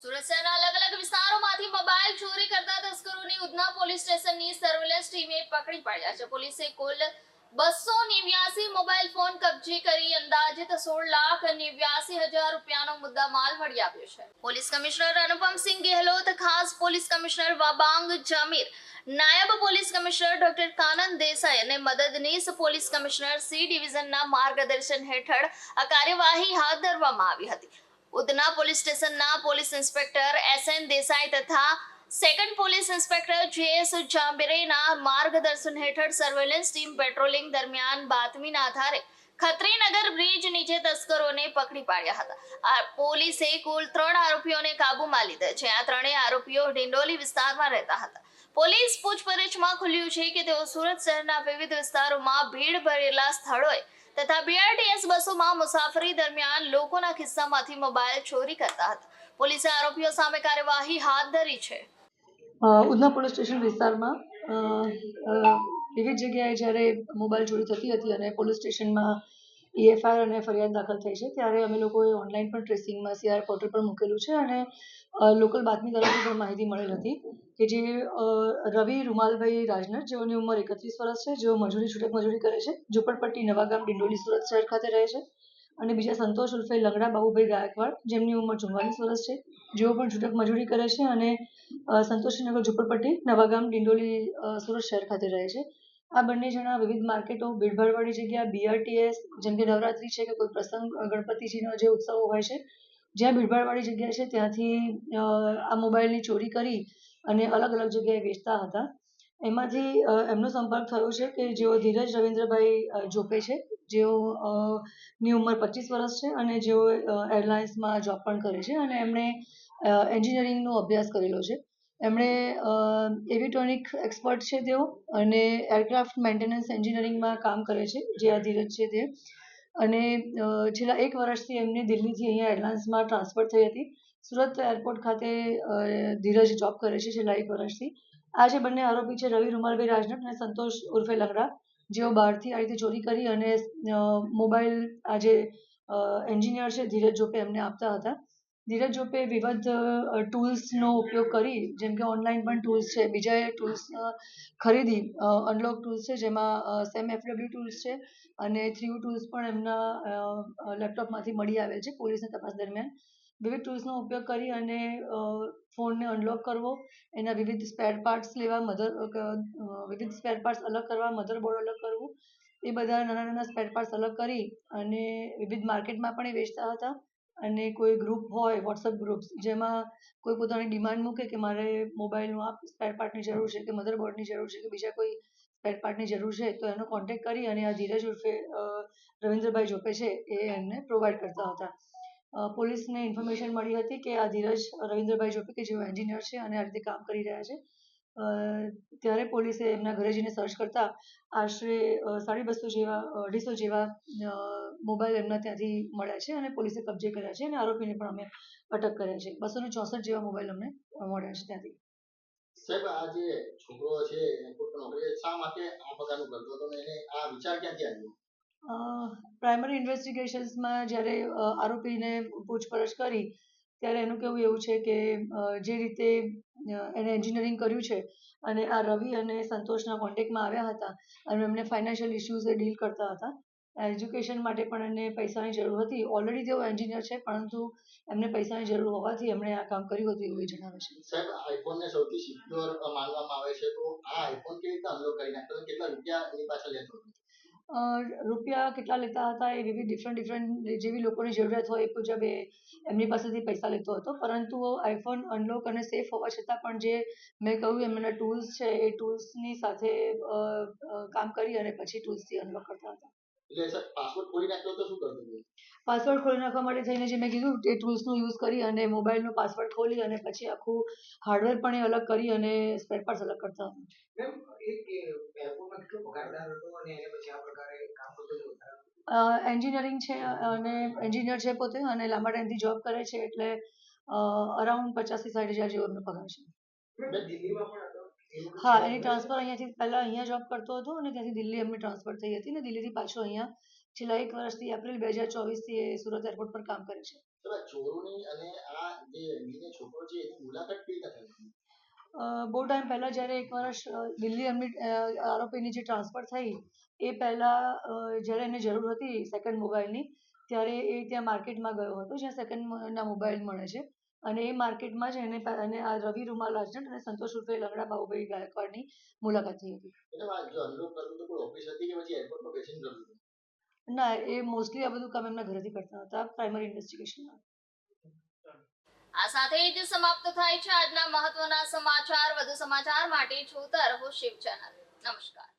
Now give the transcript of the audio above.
સુરત શહેરના અલગ-અલગ વિસ્તારોમાંથી મોબાઈલ ચોરી કરતા તસ્કરોને ઉધના પોલીસ સ્ટેશનની સર્વેલન્સ ટીમે પકડી પાડ્યા છે. પોલીસે કુલ 289 મોબાઈલ ફોન કબજે કરી અંદાજિત 16,89,000 રૂપિયાનો મુદ્દામાલ મળી આવ્યો છે. પોલીસ કમિશનર અનુપમસિંહ ગેહલોત, ખાસ પોલીસ કમિશનર વાબાંગ જામીર, નાયબ police commissioner doctor Kanan Desai અને મદદનીશ પોલીસ કમિશનર સી ડિવિઝનના માર્ગદર્શન હેઠળ આ કાર્યવાહી હાથ ધરવામાં આવી હતી. ઉધના પોલીસ સ્ટેશનના પોલીસ ઇન્સ્પેક્ટર એસએન દેસાઈ તથા સેકન્ડ પોલીસ ઇન્સ્પેક્ટર જેએસ જાંબેરેના માર્ગદર્શન હેઠળ સર્વેલન્સ ટીમ પેટ્રોલિંગ દરમિયાન બાતમીના આધારે ખત્રીનગર બ્રિજ નીચે તસ્કરોને પકડી પાડ્યા હતા. આ પોલીસે કુલ 3 આરોપીઓને કાબૂમાં લીધા છે. આ ત્રણેય આરોપીઓ ડિંડોલી વિસ્તારમાં રહેતા હતા. પોલીસ પૂછપરછમાં ખુલ્યું છે કે તેઓ સુરત શહેરના વિવિધ વિસ્તારોમાં ભીડ ભરેલા સ્થળોએ તથા બીઆરટીએસ બસોમાં મુસાફરી દરમિયાન લોકોના ખિસ્સામાંથી મોબાઈલ ચોરી કરતા હતા. પોલીસે આરોપીઓ સામે કાર્યવાહી હાથ ધરી છે. ઉધના પોલીસ સ્ટેશન વિસ્તારમાં વિવિધ જગ્યાએ જ્યારે મોબાઈલ ચોરી થતી હતી અને પોલીસ સ્ટેશનમાં એફઆઈઆર અને ફરિયાદ દાખલ થઈ છે, ત્યારે અમે લોકોએ ઓનલાઈન પણ ટ્રેસિંગમાં સીઆર પોર્ટલ પર મૂકેલું છે અને લોકલ બાતમીદારોથી પણ માહિતી મળેલ હતી કે જે રવિ રૂમાલભાઈ રાજનર, જેઓની ઉંમર 31 વર્ષ છે, જેઓ છૂટક મજૂરી કરે છે, ઝુંપડપટ્ટી નવાગામ ડિંડોલી સુરત શહેર ખાતે રહે છે. અને બીજા સંતોષ ઉર્ફે લંગડા બાબુભાઈ ગાયકવાડ, જેમની ઉંમર 44 વર્ષ છે, જેઓ પણ છૂટક મજૂરી કરે છે અને સંતોષીનગર ઝુંપડપટ્ટી નવાગામ ડિંડોલી સુરત શહેર ખાતે રહે છે. આ બંને જણા વિવિધ માર્કેટો, ભીડભાડવાળી જગ્યા, બીઆરટીએસ, જેમ કે નવરાત્રી છે કે કોઈ પ્રસંગ, ગણપતિજીનો જે ઉત્સવો હોય છે, જ્યાં ભીડભાડવાળી જગ્યા છે ત્યાંથી આ મોબાઈલની ચોરી કરી અને અલગ અલગ જગ્યાએ વેચતા હતા. એમાંથી એમનો સંપર્ક થયો છે કે જેઓ ધીરજ રવિન્દ્રભાઈ જોપે છે, જેઓ ની ઉંમર 25 વર્ષ છે અને જેઓ એરલાઇન્સમાં જોબ પણ કરે છે અને એમણે એન્જિનિયરિંગનો અભ્યાસ કરેલો છે. એમણે એવિયોનિક એક્સપર્ટ છે તેઓ, અને એરક્રાફ્ટ મેન્ટેનન્સ એન્જિનિયરિંગમાં કામ કરે છે, જે આ ધીરજ છે તે. અને છેલ્લા 1 વર્ષથી એમને દિલ્હીથી અહીંયા એરલાઇન્સમાં ટ્રાન્સફર થઈ હતી. સુરત એરપોર્ટ ખાતે ધીરજ જોબ કરે છે છેલ્લા 1 વર્ષથી. આ જે બંને આરોપી છે, રવિ રૂમાલભાઈ રાજનર અને સંતોષ ઉર્ફે લંગડા, જેઓ બહારથી આ રીતે ચોરી કરી અને મોબાઈલ આ જે એન્જિનિયર છે ધીરજ જોપે એમને આપતા હતા. ધીરજ જોપે વિવિધ ટૂલ્સનો ઉપયોગ કરી, જેમ કે ઓનલાઈન પણ ટૂલ્સ છે, બીજા ટૂલ્સ ખરીદી, અનલોક ટૂલ્સ છે, જેમાં સેમ એફડબ્લ્યુ ટૂલ્સ છે અને 3U ટૂલ્સ પણ એમના લેપટોપમાંથી મળી આવેલ છે. પોલીસની તપાસ દરમિયાન વિવિધ ટૂલ્સનો ઉપયોગ કરી અને ફોનને અનલોક કરવો, એના વિવિધ સ્પેર પાર્ટ્સ લેવા, વિવિધ સ્પેર પાર્ટ્સ અલગ કરવા, મધરબોર્ડ અલગ કરવું, એ બધા નાના સ્પેર પાર્ટ્સ અલગ કરી અને વિવિધ માર્કેટમાં પણ એ વેચતા હતા. અને કોઈ ગ્રુપ હોય, વોટ્સઅપ ગ્રુપ્સ, જેમાં કોઈ પોતાની ડિમાન્ડ મૂકે કે મારે મોબાઈલનું આ સ્પેર પાર્ટની જરૂર છે કે મધરબોર્ડની જરૂર છે કે બીજા કોઈ સ્પેર પાર્ટની જરૂર છે, તો એનો કોન્ટેક્ટ કરી અને આ ધીરજ ઉર્ફે રવિન્દ્રભાઈ જોપે છે એ એમને પ્રોવાઈડ કરતા હતા. પોલીસને ઇન્ફોર્મેશન મળી હતી કે આ ધીરજ રવિન્દ્રભાઈ જોપે, કે જેઓ એન્જિનિયર છે અને આ રીતે કામ કરી રહ્યા છે, ત્યારે પોલીસે એમના ઘરે જઈને સર્ચ કરતા આશરે 250 જેવા 250 જેવા મોબાઈલ એમના ત્યાંથી મળ્યા છે અને પોલીસે કબજે કર્યા છે અને આરોપીને પણ અમે અટક કર્યા છે. 264 જેવા મોબાઈલ અમને મળ્યા છે ત્યાંથી. સાહેબ, આ જે છોકરો છે એરપોર્ટ પર નોકરી શા માટે આ પ્રકારનું કરતો હતો અને એને આ વિચાર ક્યાંથી આવ્યો? પ્રાઇમરી ઇન્વેસ્ટિગેશન્સમાં જ્યારે આરોપીને પૂછપરછ કરી, ત્યારે એનું કહેવું એવું છે કે જે રીતે એણે એન્જિનિયરિંગ કર્યું છે અને આ રવિ અને સંતોષના કોન્ટેક્ટમાં આવ્યા હતા અને એમને ફાઇનાન્શિયલ ઇશ્યુઝે ડીલ કરતા હતા. એજ્યુકેશન માટે પણ એમને પૈસાની જરૂર હતી. ઓલરેડી તેઓ એન્જિનિયર છે, પરંતુ એમને પૈસાની જરૂર હોવાથી એમણે આ કામ કર્યું હતું એવું જણાવે છે. સાહેબ, આઈફોનને સૌથી સિક્યોર માનવામાં આવે છે, તો આ આઈફોન કેવી રીતે અનલોક કરી નાખ્યો? કેટલા રૂપિયા એની પાછળ લેતો હતો? રૂપિયા કેટલા લેતા હતા એ વિવિધ ડિફરન્ટ જેવી લોકોની જરૂરિયાત હોય એ મુજબ એમની પાસેથી પૈસા લેતો હતો. પરંતુ આઈફોન અનલોક અને સેફ હોવા છતાં પણ જે મેં કહ્યું એમના ટૂલ્સ છે, એ ટૂલ્સની સાથે કામ કરી અને પછી ટૂલ્સથી અનલોક કરતા હતા. એટલે સર પાસવર્ડ ખોલી નાખ્યો તો શું કરતો હતો? પાસવર્ડ ખોલી નાખવા માટે થઈને જે મેં કીધું એ ટૂલ્સનો યુઝ કરી અને મોબાઈલનો પાસવર્ડ ખોલી અને પછી આખું હાર્ડવેર પણ એ અલગ કરી અને સ્પેર પાર્ટ્સ અલગ કરતા હતા. મેમ, એક એરપોર્ટમાં કેટલો પગારદાર હતો અને એને પછી આ પ્રકારે કામ કરતો હતો? એન્જિનિયરિંગ છે અને એન્જિનિયર છે પોતે અને લાંબા ટાઈમથી જોબ કરે છે, એટલે અરાઉન્ડ 50 થી 60 હજાર જેવો એમનો પગાર છે. દિલ્હીમાં પણ હતો? હા, એની ટ્રાન્સફર અહીંયાથી પહેલા અહીંયા જોબ કરતો હતો અને ત્યાંથી દિલ્હી એમની ટ્રાન્સફર થઈ હતી અને દિલ્હીથી પાછો અહીંયા છેલ્લા 1 વર્ષથી એપ્રિલ 2024થી એ સુરત એરપોર્ટ પર કામ કરે છે. સાહેબ, ચોરોની અને આ જે એમની છોકરો છે એની મુલાકાત કેવી રીતે થઈ? બહુ ટાઈમ પહેલાં જ્યારે એક વર્ષ દિલ્હી એમની આરોપીની જે ટ્રાન્સફર થઈ એ પહેલાં જ્યારે એને જરૂર હતી સેકન્ડ મોબાઈલની ત્યારે એ ત્યાં માર્કેટમાં ગયો હતો જ્યાં સેકન્ડના મોબાઈલ મળે છે અને એ માર્કેટમાં જ એને આ રવિ રૂમાલ રાજન અને સંતોષ ઉર્ફે લંગડા બાબુભાઈ ગાયકવાડની મુલાકાત થઈ હતી. એટલે આ જો અનુરોધ કરતો તો કોઈ ઓફિસ હતી કે પછી એરપોર્ટ પર બેસીને કરતું હતું? ના, એ મોસ્ટલી આ બધું કામ એમના ઘરેથી કરતા હતા પ્રાઇમરી ઇન્વેસ્ટિગેશનમાં. આ સાથે જ સમાપ્ત થાય છે આજના મહત્વના સમાચાર. વધુ સમાચાર માટે જોતા રહો શિવ ચેનલ. નમસ્કાર.